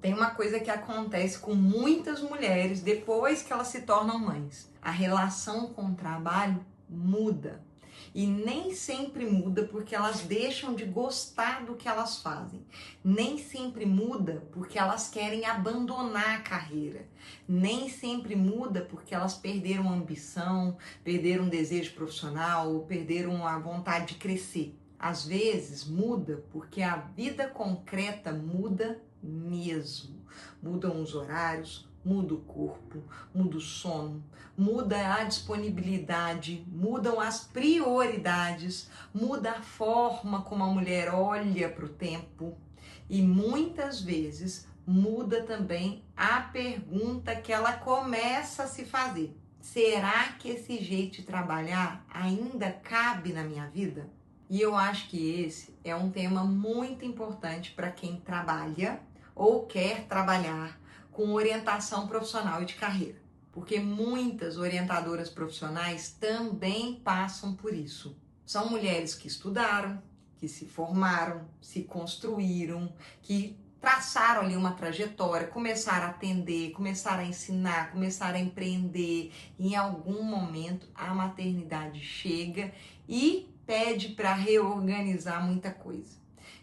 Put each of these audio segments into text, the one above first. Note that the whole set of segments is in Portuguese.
Tem uma coisa que acontece com muitas mulheres depois que elas se tornam mães. A relação com o trabalho muda. E nem sempre muda porque elas deixam de gostar do que elas fazem. Nem sempre muda porque elas querem abandonar a carreira. Nem sempre muda porque elas perderam a ambição, perderam o desejo profissional ou perderam a vontade de crescer. Às vezes muda porque a vida concreta muda mesmo. Mudam os horários, muda o corpo, muda o sono, muda a disponibilidade, mudam as prioridades, muda a forma como a mulher olha para o tempo e muitas vezes muda também a pergunta que ela começa a se fazer. Será que esse jeito de trabalhar ainda cabe na minha vida? E eu acho que esse é um tema muito importante para quem trabalha ou quer trabalhar com orientação profissional e de carreira. Porque muitas orientadoras profissionais também passam por isso. São mulheres que estudaram, que se formaram, se construíram, que traçaram ali uma trajetória, começaram a atender, começaram a ensinar, começaram a empreender. E em algum momento a maternidade chega e pede para reorganizar muita coisa.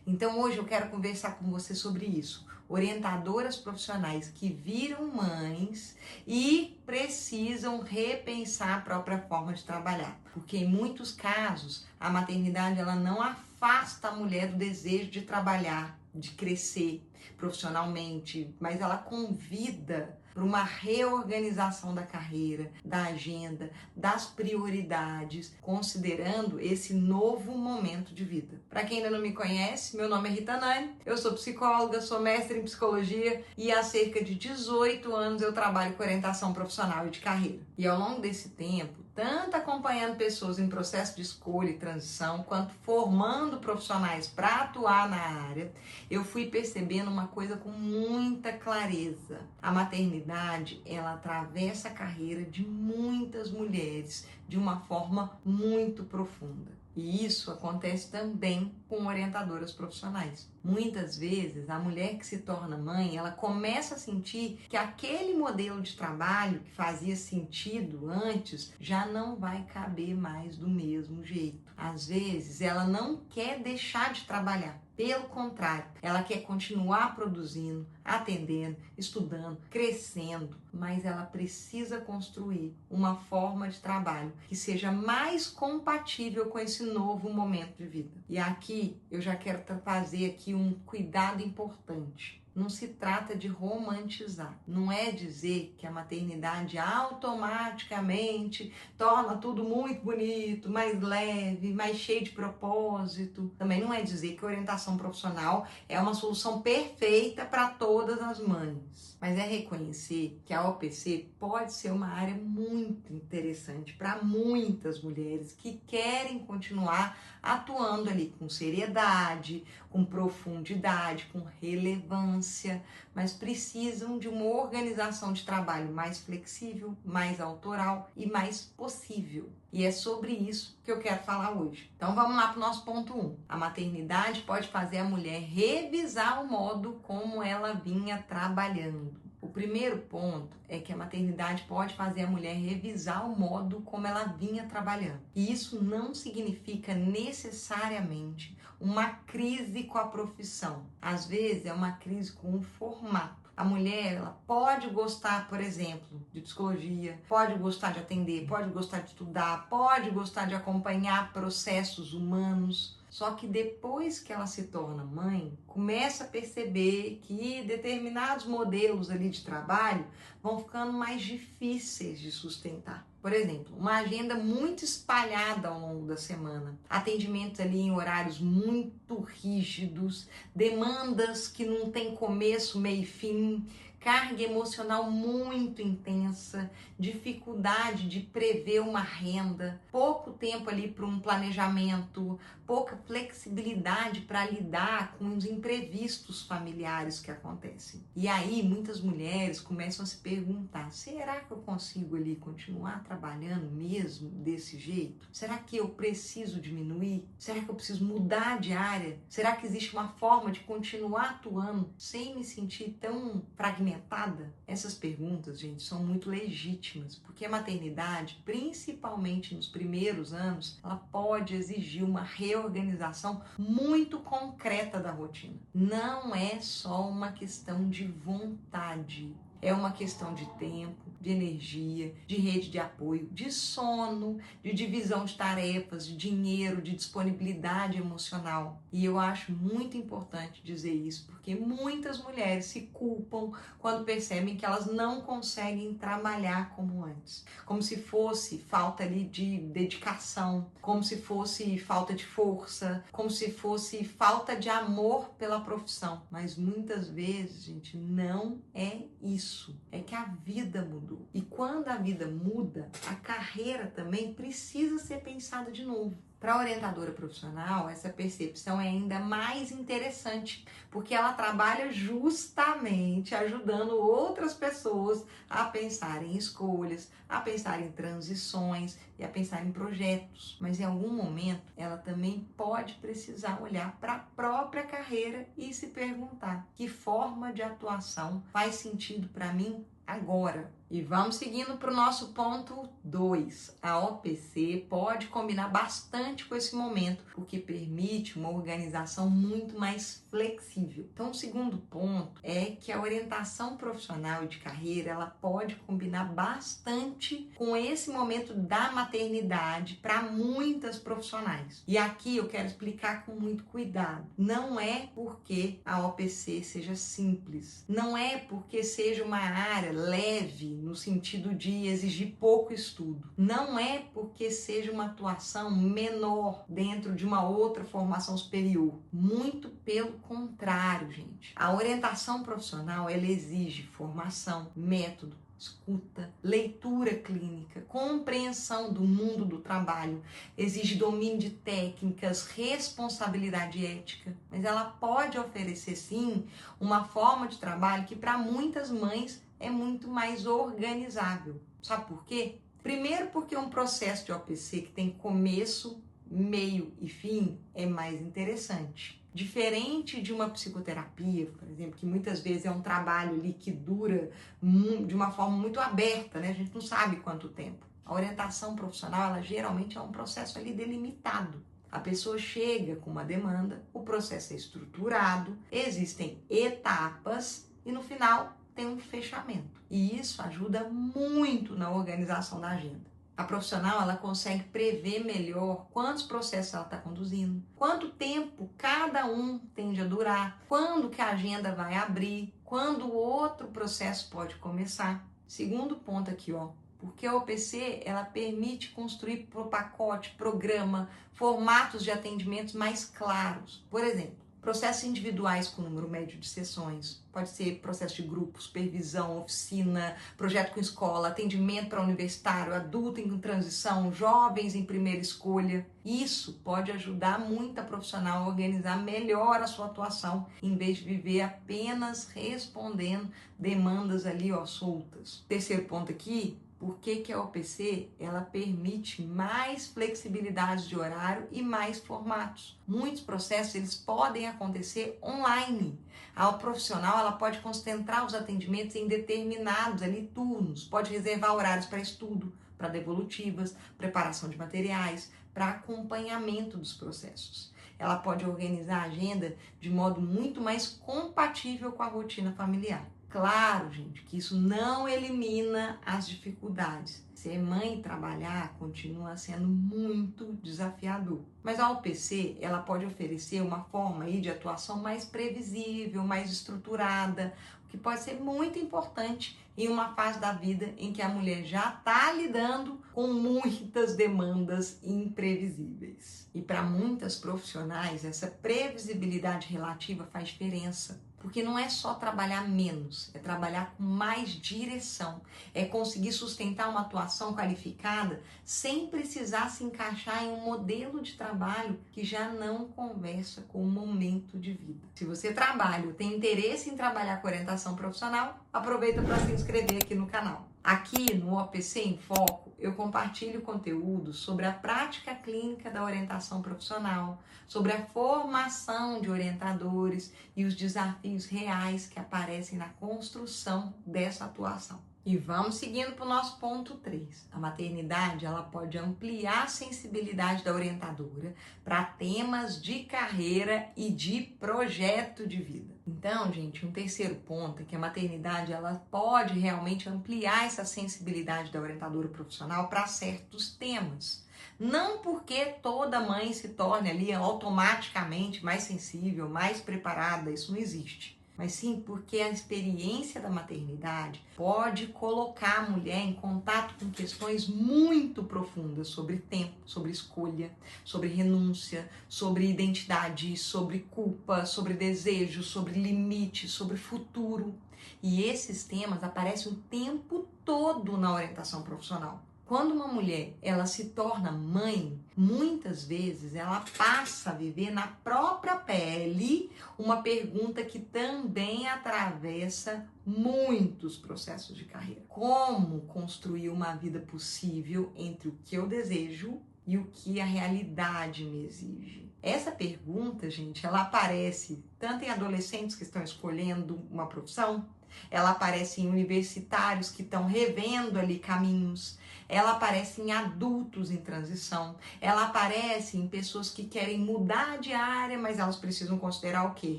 Então hoje eu quero conversar com você sobre isso. Orientadoras profissionais que viram mães e precisam repensar a própria forma de trabalhar. Porque em muitos casos a maternidade ela não afasta a mulher do desejo de trabalhar, de crescer profissionalmente, mas ela convida para uma reorganização da carreira, da agenda, das prioridades, considerando esse novo momento de vida. Para quem ainda não me conhece, meu nome é Rita Nani, eu sou psicóloga, sou mestre em psicologia e há cerca de 18 anos eu trabalho com orientação profissional e de carreira. E ao longo desse tempo, tanto acompanhando pessoas em processo de escolha e transição, quanto formando profissionais para atuar na área, eu fui percebendo uma coisa com muita clareza. A maternidade, ela atravessa a carreira de muitas mulheres de uma forma muito profunda. E isso acontece também com orientadoras profissionais. Muitas vezes, a mulher que se torna mãe, ela começa a sentir que aquele modelo de trabalho que fazia sentido antes já não vai caber mais do mesmo jeito. Às vezes, ela não quer deixar de trabalhar. Pelo contrário, ela quer continuar produzindo, atendendo, estudando, crescendo, mas ela precisa construir uma forma de trabalho que seja mais compatível com esse novo momento de vida. E aqui eu já quero fazer aqui um cuidado importante. Não se trata de romantizar. Não é dizer que a maternidade automaticamente torna tudo muito bonito, mais leve, mais cheio de propósito. Também não é dizer que a orientação profissional é uma solução perfeita para todas as mães. Mas é reconhecer que a OPC pode ser uma área muito interessante para muitas mulheres que querem continuar atuando ali com seriedade, com profundidade, com relevância, mas precisam de uma organização de trabalho mais flexível, mais autoral e mais possível. E é sobre isso que eu quero falar hoje. Então vamos lá para o nosso ponto 1. A maternidade pode fazer a mulher revisar o modo como ela vinha trabalhando. O primeiro ponto é que a maternidade pode fazer a mulher revisar o modo como ela vinha trabalhando. E isso não significa necessariamente uma crise com a profissão. Às vezes é uma crise com o formato. A mulher, ela pode gostar, por exemplo, de psicologia, pode gostar de atender, pode gostar de estudar, pode gostar de acompanhar processos humanos. Só que depois que ela se torna mãe, começa a perceber que determinados modelos ali de trabalho vão ficando mais difíceis de sustentar. Por exemplo, uma agenda muito espalhada ao longo da semana, atendimentos ali em horários muito rígidos, demandas que não tem começo, meio e fim, carga emocional muito intensa, dificuldade de prever uma renda, pouco tempo ali para um planejamento, pouca flexibilidade para lidar com os imprevistos familiares que acontecem. E aí muitas mulheres começam a se perguntar: será que eu consigo ali continuar trabalhando mesmo desse jeito? Será que eu preciso diminuir? Será que eu preciso mudar de área? Será que existe uma forma de continuar atuando sem me sentir tão fragmentada? Essas perguntas, gente, são muito legítimas, porque a maternidade, principalmente nos primeiros anos, ela pode exigir uma reorganização muito concreta da rotina. Não é só uma questão de vontade. É uma questão de tempo, de energia, de rede de apoio, de sono, de divisão de tarefas, de dinheiro, de disponibilidade emocional. E eu acho muito importante dizer isso, porque muitas mulheres se culpam quando percebem que elas não conseguem trabalhar como antes. Como se fosse falta ali de dedicação, como se fosse falta de força, como se fosse falta de amor pela profissão. Mas muitas vezes, gente, não é isso. É que a vida mudou. E quando a vida muda, a carreira também precisa ser pensada de novo. Para a orientadora profissional, essa percepção é ainda mais interessante, porque ela trabalha justamente ajudando outras pessoas a pensar em escolhas, a pensar em transições e a pensar em projetos. Mas em algum momento, ela também pode precisar olhar para a própria carreira e se perguntar: que forma de atuação faz sentido para mim agora? E vamos seguindo para o nosso ponto 2. A OPC pode combinar bastante com esse momento, porque permite uma organização muito mais flexível. Então, o segundo ponto é que a orientação profissional e de carreira, ela pode combinar bastante com esse momento da maternidade para muitas profissionais. E aqui eu quero explicar com muito cuidado. Não é porque a OPC seja simples, não é porque seja uma área leve, no sentido de exigir pouco estudo. Não é porque seja uma atuação menor dentro de uma outra formação superior. Muito pelo contrário, gente. A orientação profissional, ela exige formação, método, escuta, leitura clínica, compreensão do mundo do trabalho, exige domínio de técnicas, responsabilidade ética, mas ela pode oferecer sim uma forma de trabalho que para muitas mães é muito mais organizável. Sabe por quê? Primeiro porque um processo de OPC que tem começo, meio e fim é mais interessante. Diferente de uma psicoterapia, por exemplo, que muitas vezes é um trabalho ali que dura de uma forma muito aberta, né? A gente não sabe quanto tempo. A orientação profissional, ela geralmente é um processo ali delimitado. A pessoa chega com uma demanda, o processo é estruturado, existem etapas e no final tem um fechamento. E isso ajuda muito na organização da agenda. A profissional, ela consegue prever melhor quantos processos ela está conduzindo, quanto tempo cada um tende a durar, quando que a agenda vai abrir, quando o outro processo pode começar. Segundo ponto aqui, ó, porque a OPC, ela permite construir pacote, programa, formatos de atendimentos mais claros. Por exemplo, processos individuais com número médio de sessões, pode ser processo de grupo, supervisão, oficina, projeto com escola, atendimento para universitário, adulto em transição, jovens em primeira escolha. Isso pode ajudar muito a profissional a organizar melhor a sua atuação, em vez de viver apenas respondendo demandas ali, ó, soltas. Terceiro ponto aqui, por que a OPC, ela permite mais flexibilidade de horário e mais formatos. Muitos processos, eles podem acontecer online. A profissional, ela pode concentrar os atendimentos em determinados ali turnos, pode reservar horários para estudo, para devolutivas, preparação de materiais, para acompanhamento dos processos. Ela pode organizar a agenda de modo muito mais compatível com a rotina familiar. Claro, gente, que isso não elimina as dificuldades. Ser mãe e trabalhar continua sendo muito desafiador. Mas a OPC, ela pode oferecer uma forma aí de atuação mais previsível, mais estruturada, o que pode ser muito importante em uma fase da vida em que a mulher já está lidando com muitas demandas imprevisíveis. E para muitas profissionais, essa previsibilidade relativa faz diferença. Porque não é só trabalhar menos, é trabalhar com mais direção, é conseguir sustentar uma atuação qualificada sem precisar se encaixar em um modelo de trabalho que já não conversa com o momento de vida. Se você trabalha ou tem interesse em trabalhar com orientação profissional, aproveita para se inscrever aqui no canal. Aqui no OPC em Foco, eu compartilho conteúdo sobre a prática clínica da orientação profissional, sobre a formação de orientadores e os desafios reais que aparecem na construção dessa atuação. E vamos seguindo para o nosso ponto 3. A maternidade ela pode ampliar a sensibilidade da orientadora para temas de carreira e de projeto de vida. Então, gente, um terceiro ponto é que a maternidade ela pode realmente ampliar essa sensibilidade da orientadora profissional para certos temas. Não porque toda mãe se torne ali automaticamente mais sensível, mais preparada, isso não existe. Mas sim porque a experiência da maternidade pode colocar a mulher em contato com questões muito profundas sobre tempo, sobre escolha, sobre renúncia, sobre identidade, sobre culpa, sobre desejo, sobre limite, sobre futuro. E esses temas aparecem o tempo todo na orientação profissional. Quando uma mulher ela se torna mãe, muitas vezes ela passa a viver na própria pele uma pergunta que também atravessa muitos processos de carreira. Como construir uma vida possível entre o que eu desejo e o que a realidade me exige? Essa pergunta, gente, ela aparece tanto em adolescentes que estão escolhendo uma profissão, ela aparece em universitários que estão revendo ali caminhos, ela aparece em adultos em transição, ela aparece em pessoas que querem mudar de área, mas elas precisam considerar o quê?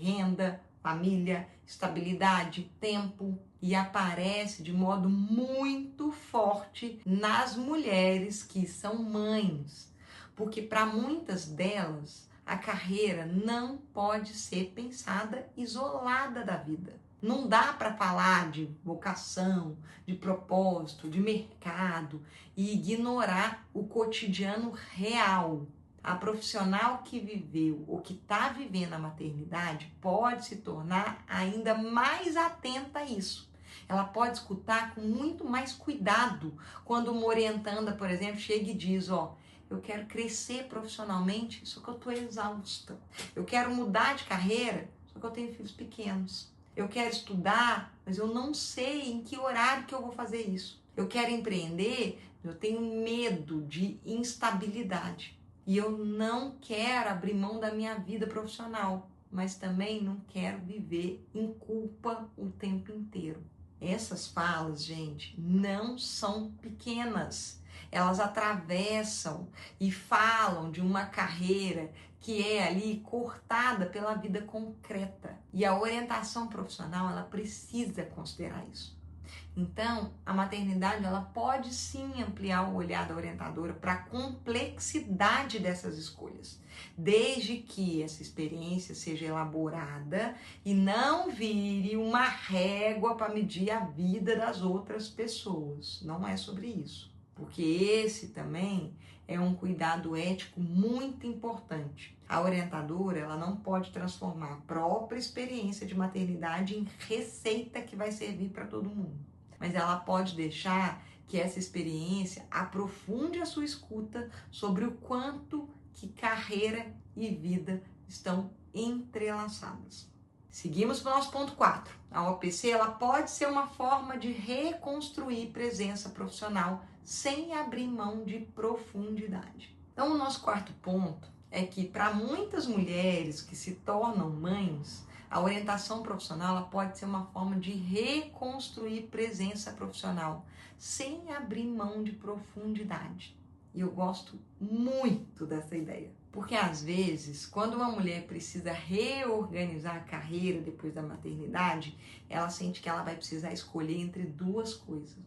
Renda, família, estabilidade, tempo. E aparece de modo muito forte nas mulheres que são mães, porque para muitas delas a carreira não pode ser pensada isolada da vida. Não dá para falar de vocação, de propósito, de mercado e ignorar o cotidiano real. A profissional que viveu ou que está vivendo a maternidade pode se tornar ainda mais atenta a isso. Ela pode escutar com muito mais cuidado quando uma orientanda, por exemplo, chega e diz, eu quero crescer profissionalmente, só que eu estou exausta. Eu quero mudar de carreira, só que eu tenho filhos pequenos. Eu quero estudar, mas eu não sei em que horário que eu vou fazer isso. Eu quero empreender, eu tenho medo de instabilidade. E eu não quero abrir mão da minha vida profissional, mas também não quero viver em culpa o tempo inteiro. Essas falas, gente, não são pequenas. Elas atravessam e falam de uma carreira que é ali cortada pela vida concreta. E a orientação profissional, ela precisa considerar isso. Então, a maternidade, ela pode sim ampliar o olhar da orientadora para a complexidade dessas escolhas, desde que essa experiência seja elaborada e não vire uma régua para medir a vida das outras pessoas. Não é sobre isso, porque esse também é um cuidado ético muito importante. A orientadora, ela não pode transformar a própria experiência de maternidade em receita que vai servir para todo mundo. Mas ela pode deixar que essa experiência aprofunde a sua escuta sobre o quanto que carreira e vida estão entrelaçadas. Seguimos para o nosso ponto 4. A OPC ela pode ser uma forma de reconstruir presença profissional sem abrir mão de profundidade. Então, o nosso quarto ponto é que para muitas mulheres que se tornam mães, a orientação profissional ela pode ser uma forma de reconstruir presença profissional sem abrir mão de profundidade. E eu gosto muito dessa ideia. Porque às vezes, quando uma mulher precisa reorganizar a carreira depois da maternidade, ela sente que ela vai precisar escolher entre duas coisas.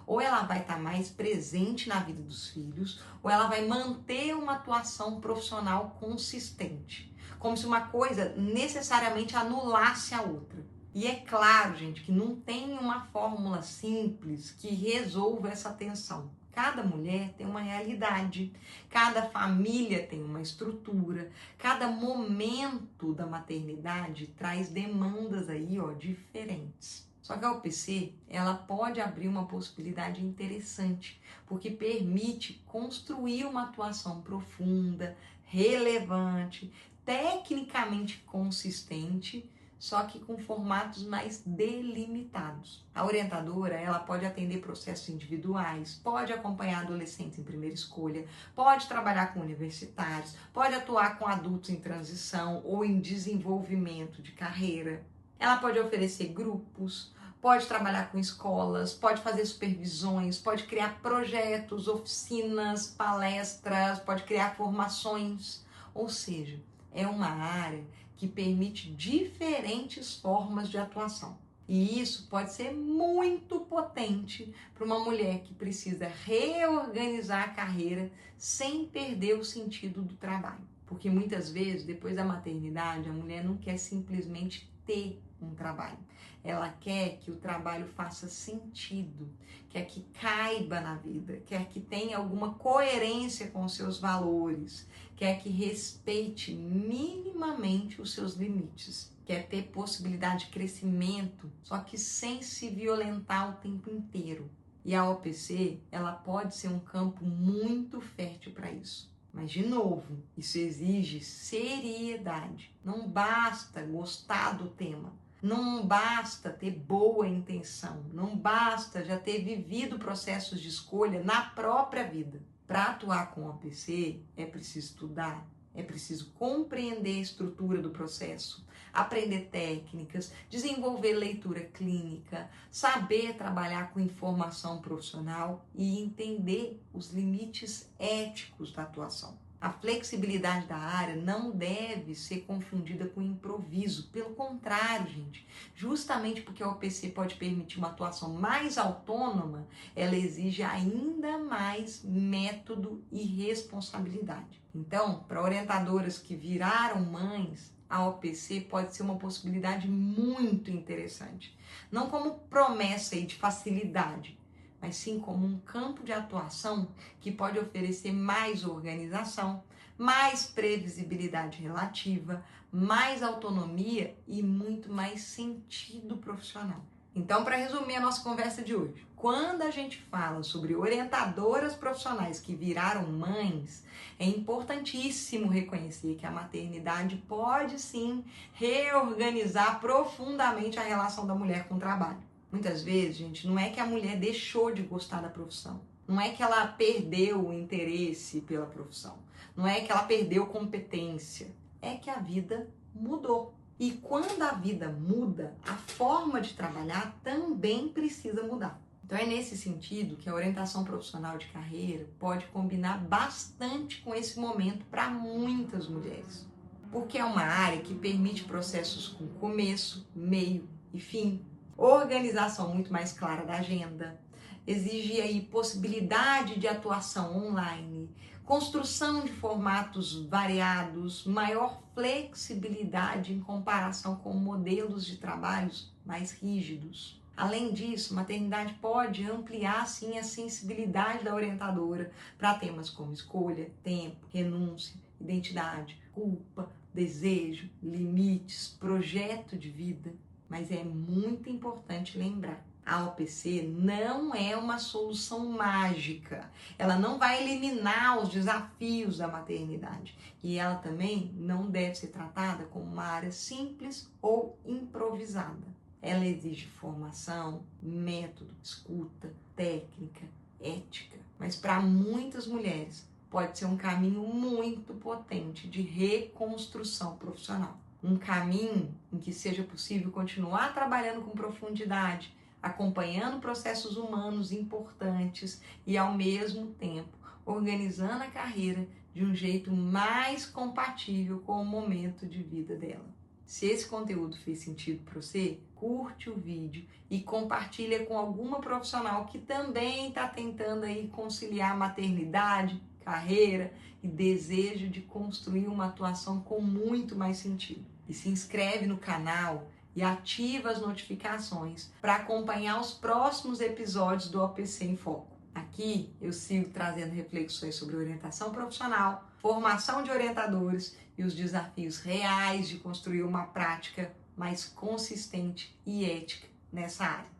Ou ela vai estar mais presente na vida dos filhos, ou ela vai manter uma atuação profissional consistente. Como se uma coisa necessariamente anulasse a outra. E é claro, gente, que não tem uma fórmula simples que resolva essa tensão. cada mulher tem uma realidade, cada família tem uma estrutura, cada momento da maternidade traz demandas aí, ó, diferentes. Só que a OPC, ela pode abrir uma possibilidade interessante, porque permite construir uma atuação profunda, relevante, tecnicamente consistente, só que com formatos mais delimitados. A orientadora, ela pode atender processos individuais, pode acompanhar adolescentes em primeira escolha, pode trabalhar com universitários, pode atuar com adultos em transição ou em desenvolvimento de carreira. Ela pode oferecer grupos, pode trabalhar com escolas, pode fazer supervisões, pode criar projetos, oficinas, palestras, pode criar formações. Ou seja, é uma área que permite diferentes formas de atuação. E isso pode ser muito potente para uma mulher que precisa reorganizar a carreira sem perder o sentido do trabalho. Porque muitas vezes, depois da maternidade, a mulher não quer simplesmente ter um trabalho. Ela quer que o trabalho faça sentido, quer que caiba na vida, quer que tenha alguma coerência com os seus valores, quer que respeite minimamente os seus limites, quer ter possibilidade de crescimento, só que sem se violentar o tempo inteiro. E a OPC, ela pode ser um campo muito fértil para isso. Mas, de novo, isso exige seriedade. Não basta gostar do tema. Não basta ter boa intenção. Não basta já ter vivido processos de escolha na própria vida. Para atuar com o OPC, é preciso estudar, é preciso compreender a estrutura do processo, aprender técnicas, desenvolver leitura clínica, saber trabalhar com informação profissional e entender os limites éticos da atuação. A flexibilidade da área não deve ser confundida com improviso. Pelo contrário, gente, justamente porque a OPC pode permitir uma atuação mais autônoma, ela exige ainda mais método e responsabilidade. Então, para orientadoras que viraram mães, a OPC pode ser uma possibilidade muito interessante. Não como promessa aí de facilidade, mas sim como um campo de atuação que pode oferecer mais organização, mais previsibilidade relativa, mais autonomia e muito mais sentido profissional. Então, para resumir a nossa conversa de hoje, quando a gente fala sobre orientadoras profissionais que viraram mães, é importantíssimo reconhecer que a maternidade pode sim reorganizar profundamente a relação da mulher com o trabalho. Muitas vezes, gente, não é que a mulher deixou de gostar da profissão, não é que ela perdeu o interesse pela profissão, não é que ela perdeu competência, é que a vida mudou. E quando a vida muda, a forma de trabalhar também precisa mudar. Então é nesse sentido que a orientação profissional de carreira pode combinar bastante com esse momento para muitas mulheres. Porque é uma área que permite processos com começo, meio e fim, organização muito mais clara da agenda, exige aí possibilidade de atuação online, construção de formatos variados, maior flexibilidade em comparação com modelos de trabalhos mais rígidos. Além disso, maternidade pode ampliar sim a sensibilidade da orientadora para temas como escolha, tempo, renúncia, identidade, culpa, desejo, limites, projeto de vida. Mas é muito importante lembrar, a OPC não é uma solução mágica. Ela não vai eliminar os desafios da maternidade. E ela também não deve ser tratada como uma área simples ou improvisada. Ela exige formação, método, escuta, técnica, ética. Mas para muitas mulheres pode ser um caminho muito potente de reconstrução profissional. Um caminho em que seja possível continuar trabalhando com profundidade, acompanhando processos humanos importantes e, ao mesmo tempo, organizando a carreira de um jeito mais compatível com o momento de vida dela. Se esse conteúdo fez sentido para você, curte o vídeo e compartilha com alguma profissional que também está tentando aí conciliar maternidade, carreira e desejo de construir uma atuação com muito mais sentido. E se inscreve no canal e ativa as notificações para acompanhar os próximos episódios do OPC em Foco. Aqui Aqui eu sigo trazendo reflexões sobre orientação profissional, formação de orientadores e os desafios reais de construir uma prática mais consistente e ética nessa área.